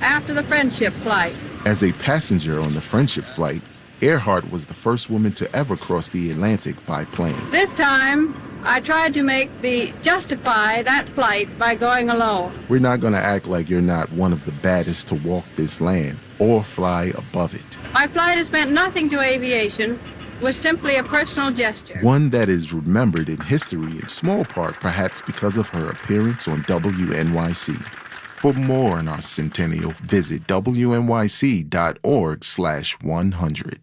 after the Friendship flight. As a passenger on the Friendship flight, Earhart was the first woman to ever cross the Atlantic by plane. This time, I tried to justify that flight by going alone. We're not going to act like you're not one of the baddest to walk this land or fly above it. My flight has meant nothing to aviation. It was simply a personal gesture. One that is remembered in history in small part perhaps because of her appearance on WNYC. For more on our centennial, visit wnyc.org/100.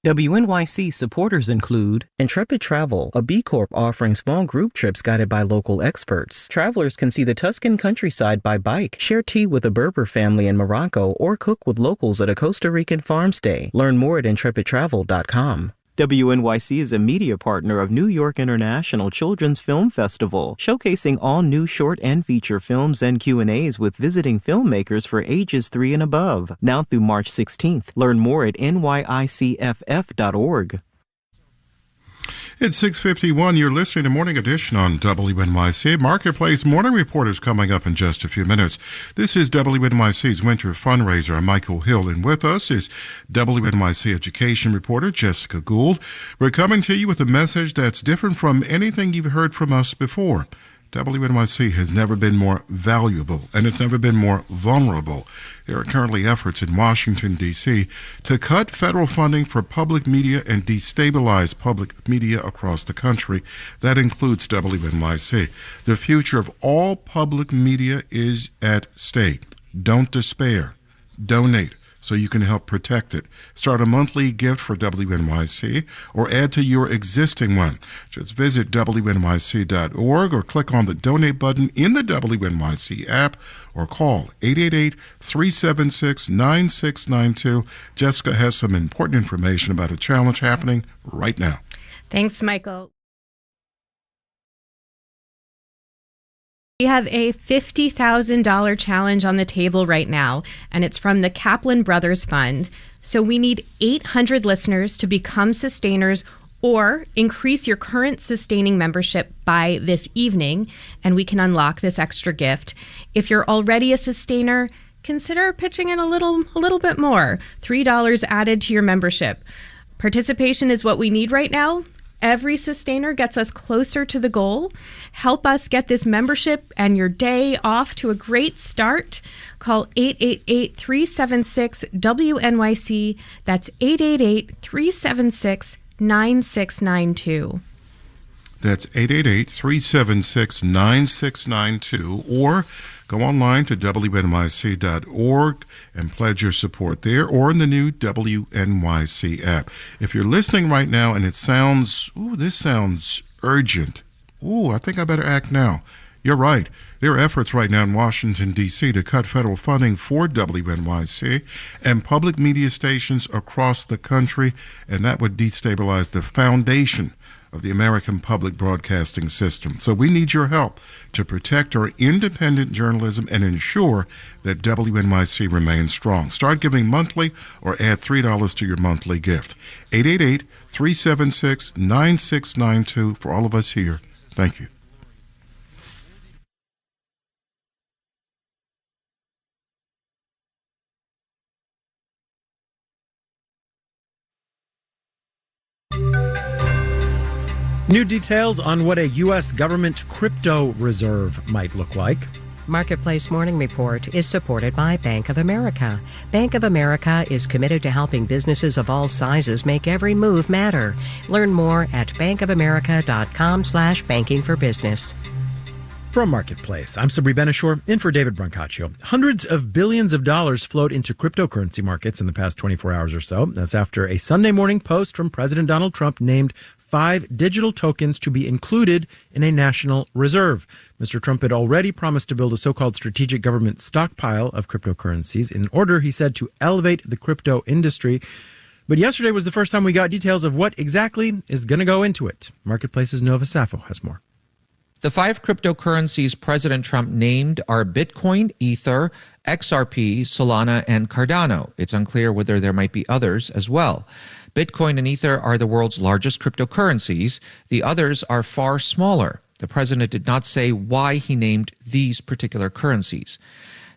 WNYC supporters include Intrepid Travel, a B Corp offering small group trips guided by local experts. Travelers can see the Tuscan countryside by bike, share tea with a Berber family in Morocco, or cook with locals at a Costa Rican farm stay. Learn more at intrepidtravel.com. WNYC is a media partner of New York International Children's Film Festival, showcasing all new short and feature films and Q&As with visiting filmmakers for ages 3 and above. Now through March 16th. Learn more at nyicff.org. It's 6:51. You're listening to Morning Edition on WNYC. Marketplace Morning Report is coming up in just a few minutes. This is WNYC's Winter Fundraiser. I'm Michael Hill, and with us is WNYC education reporter Jessica Gould. We're coming to you with a message that's different from anything you've heard from us before. WNYC has never been more valuable, and it's never been more vulnerable. There are currently efforts in Washington, D.C. to cut federal funding for public media and destabilize public media across the country. That includes WNYC. The future of all public media is at stake. Don't despair. Donate so you can help protect it. Start a monthly gift for WNYC or add to your existing one. Just visit WNYC.org or click on the donate button in the WNYC app or call 888-376-9692. Jessica has some important information about a challenge happening right now. Thanks, Michael. We have a $50,000 challenge on the table right now, and it's from the Kaplan Brothers Fund. So we need 800 listeners to become sustainers or increase your current sustaining membership by this evening, and we can unlock this extra gift. If you're already a sustainer, consider pitching in a little bit more, $3 added to your membership. Participation is what we need right now. Every sustainer gets us closer to the goal. Help us get this membership and your day off to a great start. Call 888-376-WNYC. That's 888-376-9692. That's 888-376-9692, or go online to WNYC.org and pledge your support there, or in the new WNYC app. If you're listening right now and it sounds, this sounds urgent. I think I better act now. You're right. There are efforts right now in Washington, D.C. to cut federal funding for WNYC and public media stations across the country, and that would destabilize the foundation of the American public broadcasting system. So we need your help to protect our independent journalism and ensure that WNYC remains strong. Start giving monthly or add $3 to your monthly gift. 888-376-9692 for all of us here. Thank you. New details on what a U.S. government crypto reserve might look like. Marketplace Morning Report is supported by Bank of America. Bank of America is committed to helping businesses of all sizes make every move matter. Learn more at bankofamerica.com/bankingforbusiness. From Marketplace, I'm Sabri Benishore, in for David Brancaccio. Hundreds of billions of dollars flowed into cryptocurrency markets in the past 24 hours or so. That's after a Sunday morning post from President Donald Trump named 5 digital tokens to be included in a national reserve. Mr. Trump had already promised to build a so-called strategic government stockpile of cryptocurrencies in order, he said, to elevate the crypto industry. But yesterday was the first time we got details of what exactly is going to go into it. Marketplace's Nova Safo has more. The 5 cryptocurrencies President Trump named are Bitcoin, Ether, XRP, Solana, and Cardano. It's unclear whether there might be others as well. Bitcoin and Ether are the world's largest cryptocurrencies. The others are far smaller. The president did not say why he named these particular currencies.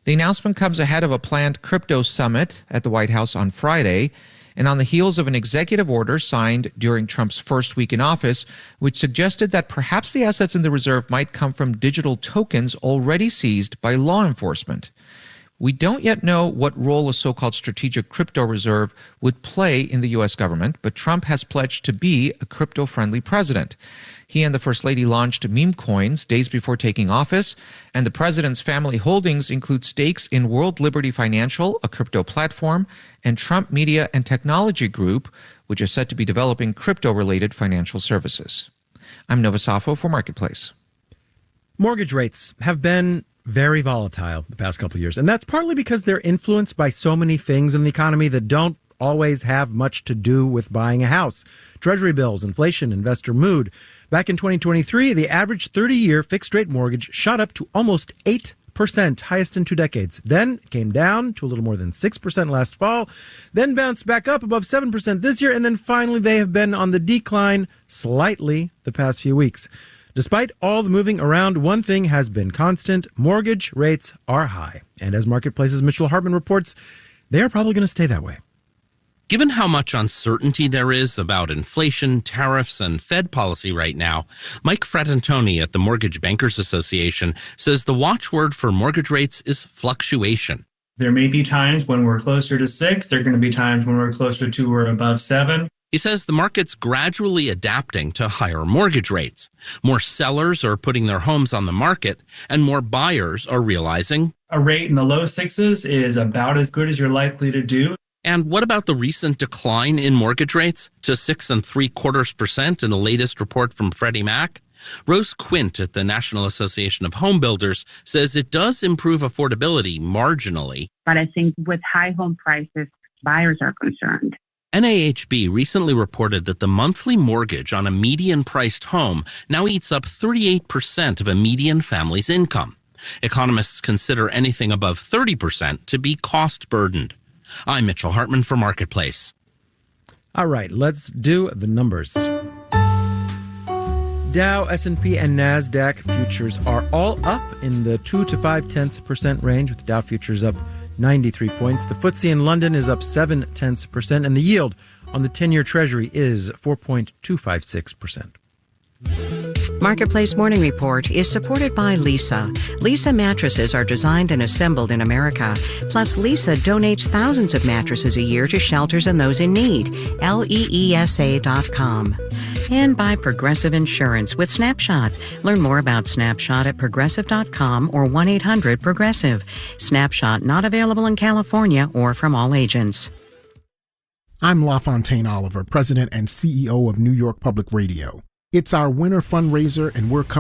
The announcement comes ahead of a planned crypto summit at the White House on Friday, and on the heels of an executive order signed during Trump's first week in office, which suggested that perhaps the assets in the reserve might come from digital tokens already seized by law enforcement. We don't yet know what role a so-called strategic crypto reserve would play in the U.S. government, but Trump has pledged to be a crypto-friendly president. He and the First Lady launched meme coins days before taking office, and the president's family holdings include stakes in World Liberty Financial, a crypto platform, and Trump Media and Technology Group, which is set to be developing crypto-related financial services. I'm Nova Safo for Marketplace. Mortgage rates have been very volatile the past couple of years, and that's partly because they're influenced by so many things in the economy that don't always have much to do with buying a house. Treasury bills, inflation, investor mood. Back in 2023, the average 30-year fixed-rate mortgage shot up to almost 8%, highest in 2 decades. Then came down to a little more than 6% last fall, then bounced back up above 7% this year, and then finally they have been on the decline slightly the past few weeks. Despite all the moving around, one thing has been constant. Mortgage rates are high. And as Marketplace's Mitchell Hartman reports, they are probably going to stay that way. Given how much uncertainty there is about inflation, tariffs, and Fed policy right now, Mike Fratantoni at the Mortgage Bankers Association says the watchword for mortgage rates is fluctuation. There may be times when we're closer to 6. There are going to be times when we're closer to or above 7. He says the market's gradually adapting to higher mortgage rates. More sellers are putting their homes on the market, and more buyers are realizing a rate in the low 6s is about as good as you're likely to do. And what about the recent decline in mortgage rates to 6.75% in the latest report from Freddie Mac? Rose Quint at the National Association of Home Builders says it does improve affordability marginally. But I think with high home prices, buyers are concerned. NAHB recently reported that the monthly mortgage on a median-priced home now eats up 38% of a median family's income. Economists consider anything above 30% to be cost-burdened. I'm Mitchell Hartman for Marketplace. All right, let's do the numbers. Dow, S&P, and NASDAQ futures are all up in the 2 to 0.5% range, with Dow futures up 93 points. The FTSE in London is up 0.7%, and the yield on the 10-year Treasury is 4.256%. Marketplace Morning Report is supported by Leesa. Leesa mattresses are designed and assembled in America. Plus, Leesa donates thousands of mattresses a year to shelters and those in need. LEESA.com. And by Progressive Insurance with Snapshot. Learn more about Snapshot at Progressive.com or 1-800-PROGRESSIVE. Snapshot not available in California or from all agents. I'm LaFontaine Oliver, President and CEO of New York Public Radio. It's our winter fundraiser, and we're coming